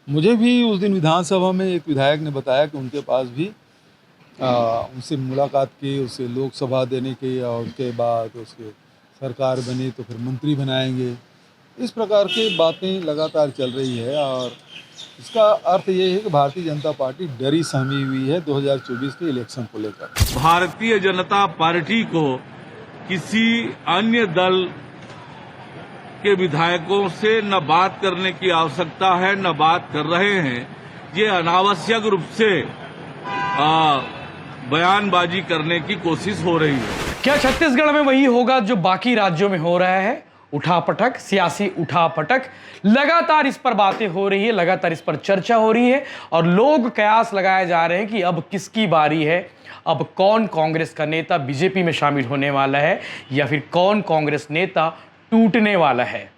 मुझे भी उस दिन विधानसभा में एक विधायक ने बताया कि उनके पास भी उनसे मुलाकात की, उसे लोकसभा देने की और उसके बाद उसके सरकार बनी तो फिर मंत्री बनाएंगे। इस प्रकार की बातें लगातार चल रही है और इसका अर्थ ये है कि भारतीय जनता पार्टी डरी सहमी हुई है 2024 के इलेक्शन को लेकर। भारतीय जनता पार्टी को किसी अन्य दल के विधायकों से न बात करने की आवश्यकता है, न बात कर रहे हैं। ये अनावश्यक रूप से बयानबाजी करने की कोशिश हो रही है। क्या छत्तीसगढ़ में वही होगा जो बाकी राज्यों में हो रहा है? उठापटक, सियासी उठापटक, लगातार इस पर बातें हो रही है, लगातार इस पर चर्चा हो रही है और लोग कयास लगाए जा रहे हैं कि अब किसकी बारी है, अब कौन कांग्रेस का नेता बीजेपी में शामिल होने वाला है या फिर कौन कांग्रेस नेता टूटने वाला है।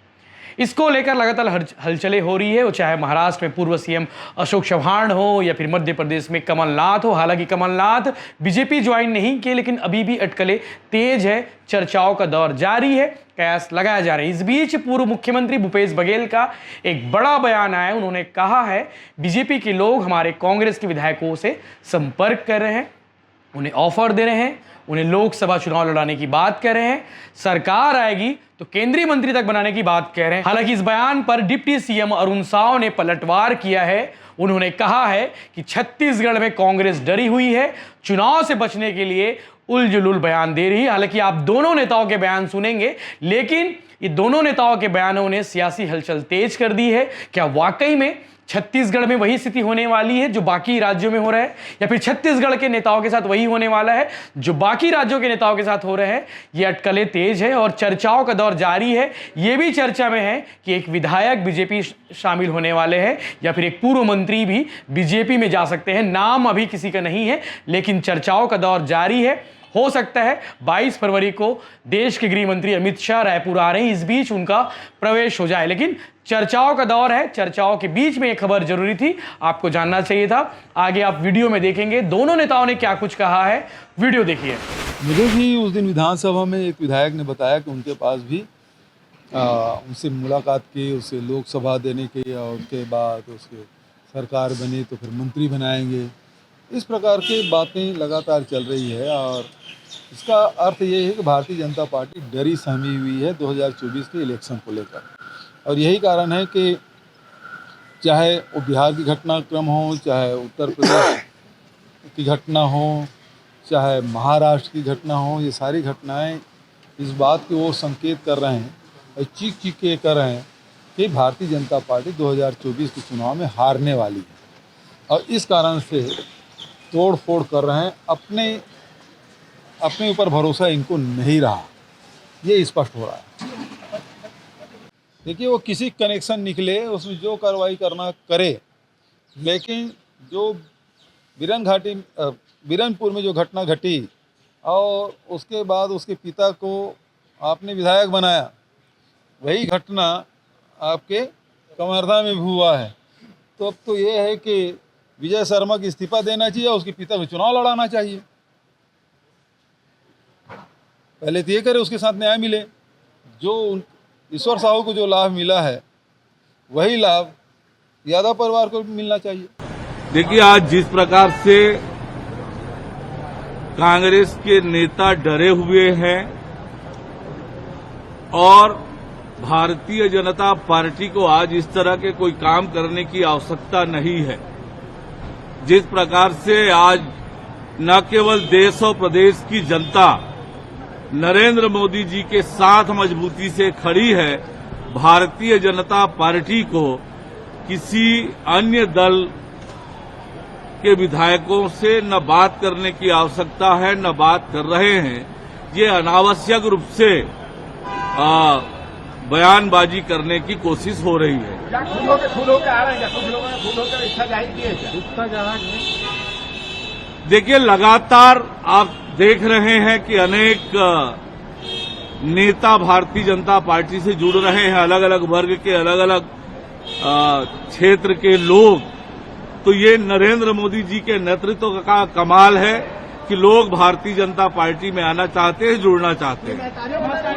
इसको लेकर लगातार हलचलें हो रही है, वो चाहे महाराष्ट्र में पूर्व सीएम अशोक चव्हाण हो या फिर मध्य प्रदेश में कमलनाथ हो। हालांकि कमलनाथ बीजेपी ज्वाइन नहीं किए, लेकिन अभी भी अटकलें तेज है, चर्चाओं का दौर जारी है, कयास लगाया जा रहा है। इस बीच पूर्व मुख्यमंत्री भूपेश बघेल का एक बड़ा बयान आया। उन्होंने कहा है बीजेपी के लोग हमारे कांग्रेस के विधायकों से संपर्क कर रहे हैं, उन्हें ऑफर दे रहे हैं, उन्हें लोकसभा चुनाव लड़ाने की बात कर रहे हैं, सरकार आएगी तो केंद्रीय मंत्री तक बनाने की बात कह रहे हैं। हालांकि इस बयान पर डिप्टी सीएम अरुण साव ने पलटवार किया है। उन्होंने कहा है कि छत्तीसगढ़ में कांग्रेस डरी हुई है, चुनाव से बचने के लिए उलझुल बयान दे रही है। हालांकि आप दोनों नेताओं के बयान सुनेंगे, लेकिन ये दोनों नेताओं के बयानों ने सियासी हलचल तेज कर दी है। क्या वाकई में छत्तीसगढ़ में वही स्थिति होने वाली है जो बाकी राज्यों में हो रहा है, या फिर छत्तीसगढ़ के नेताओं के साथ वही होने वाला है जो बाकी राज्यों के नेताओं के साथ हो रहे हैं? ये अटकलें तेज है और चर्चाओं का दौर जारी है। ये भी चर्चा में है कि एक विधायक बीजेपी शामिल होने वाले हैं या फिर एक पूर्व मंत्री भी बीजेपी में जा सकते हैं। नाम अभी किसी का नहीं है, लेकिन चर्चाओं का दौर जारी है। हो सकता है 22 फरवरी को देश के गृह मंत्री अमित शाह रायपुर आ रहे हैं, इस बीच उनका प्रवेश हो जाए। लेकिन चर्चाओं का दौर है, चर्चाओं के बीच में यह खबर जरूरी थी, आपको जानना चाहिए था। आगे आप वीडियो में देखेंगे दोनों नेताओं ने क्या कुछ कहा है, वीडियो देखिए। मुझे भी उस दिन विधानसभा में एक विधायक ने बताया कि उनके पास भी उनसे मुलाकात की, उसे लोकसभा देने की और उसके बाद उसके सरकार बनी तो फिर मंत्री बनाएंगे। इस प्रकार की बातें लगातार चल रही है और इसका अर्थ ये है कि भारतीय जनता पार्टी डरी सहमी हुई है 2024 के इलेक्शन को लेकर। और यही कारण है कि चाहे वो बिहार की घटनाक्रम हो, चाहे उत्तर प्रदेश की घटना हो, चाहे महाराष्ट्र की घटना हो, ये सारी घटनाएं इस बात की ओर संकेत कर रहे हैं और चीख चीख के कर रहे हैं कि भारतीय जनता पार्टी 2024 के चुनाव में हारने वाली है। और इस कारण से तोड़ फोड़ कर रहे हैं, अपने ऊपर भरोसा इनको नहीं रहा, ये स्पष्ट हो रहा है। देखिए, वो किसी कनेक्शन निकले, उसमें जो कार्रवाई करना करे, लेकिन जो बीरनपुर में जो घटना घटी और उसके बाद उसके पिता को आपने विधायक बनाया, वही घटना आपके कवर्धा में भी हुआ है। तो अब तो ये है कि विजय शर्मा की इस्तीफा देना चाहिए और उसके पिता को चुनाव लड़ाना चाहिए। पहले तो ये करे, उसके साथ न्याय मिले। जो ईश्वर साहू को जो लाभ मिला है वही लाभ यादव परिवार को मिलना चाहिए। देखिए, आज जिस प्रकार से कांग्रेस के नेता डरे हुए हैं और भारतीय जनता पार्टी को आज इस तरह के कोई काम करने की आवश्यकता नहीं है। जिस प्रकार से आज न केवल देश और प्रदेश की जनता नरेंद्र मोदी जी के साथ मजबूती से खड़ी है, भारतीय जनता पार्टी को किसी अन्य दल के विधायकों से न बात करने की आवश्यकता है, न बात कर रहे हैं। ये अनावश्यक रूप से बयानबाजी करने की कोशिश हो रही है। फूल होकर आ रहे हैं, कुछ लोगों ने फूल होकर इच्छा जाहिर की है। इच्छा जाहिर देखिए, लगातार आप देख रहे हैं कि अनेक नेता भारतीय जनता पार्टी से जुड़ रहे हैं, अलग अलग वर्ग के, अलग अलग क्षेत्र के लोग। तो ये नरेंद्र मोदी जी के नेतृत्व का कमाल है कि लोग भारतीय जनता पार्टी में आना चाहते हैं, जुड़ना चाहते हैं।